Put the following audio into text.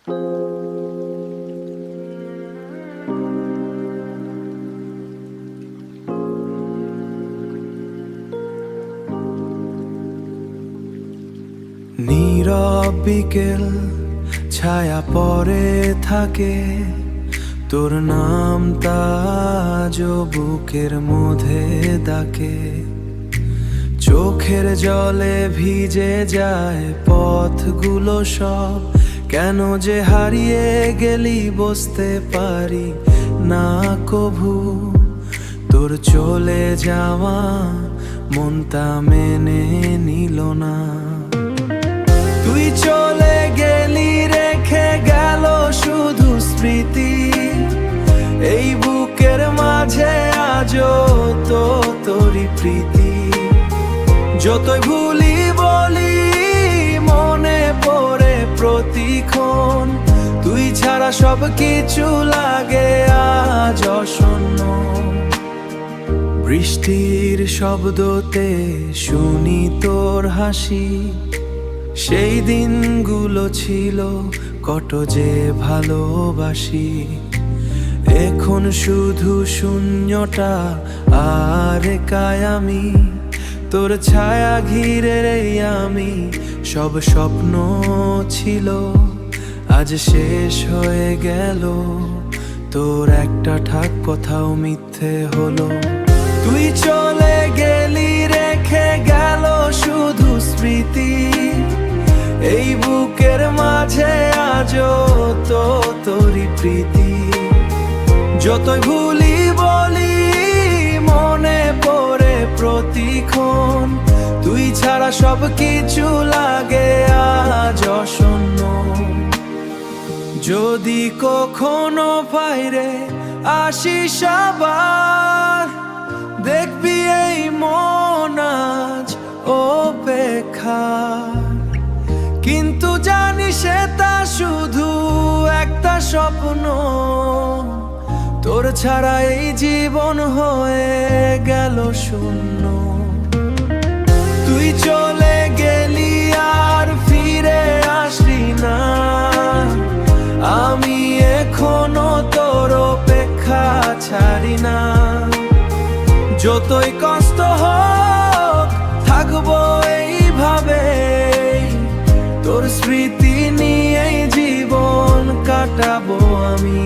নীরব বিকেল ছায়া পড়ে থাকে, তোর নাম তাজ বুকের মধ্যে ডাকে। চোখের জলে ভিজে যায় পথগুলো সব, কেন যে হারিয়ে গেলি বুঝতে পারি না কভু। তোর চলে যাওয়া মনটা মেনে নিল না। তুই চলে গেলি রেখে গেল শুধু স্মৃতি, এই বুকের মাঝে আজও তো তোরই প্রীতি। যতই ভুলি বলি মনে পড়ে প্রতিক্ষণ, তুই ছাড়া সব কিছু লাগে আজ অশূন্য। বৃষ্টির শব্দতে শুনি তোর হাসি, সেই দিনগুলো ছিল কত যে ভালোবাসি। এখন শুধু শূন্যতা আর একাই আমি, তোর ছায়া ঘিরে আমি। সব স্বপ্ন ছিল আজ শেষ হয়ে গেল, তোর একটা ঠাক কথাও মিথ্যে হলো। তুই চলে গেলি রেখে গেল শুধু স্মৃতি, এই বুকের মাঝে আজও তো তোরই প্রীতি। যতই ভুলি বলি মনে পড়ে প্রতিক্ষণ, তুই ছাড়া সব কিছু লাগে আজ অশূন্য। যদি কখনো বাইরে আসিস আবার, দেখবি এই মন আজ অপেক্ষা। কিন্তু জানিস তা শুধু একটা স্বপ্ন, তোর ছাড়া এই জীবন হয়ে গেল শূন্য। তুই চলে গেলি আর ফিরে আসলি না, আমি এখনো তোর অপেক্ষা ছাড়ি না। যতই কষ্ট হোক থাকবো এইভাবে, তোর স্মৃতি নিয়েই জীবন কাটাবো আমি।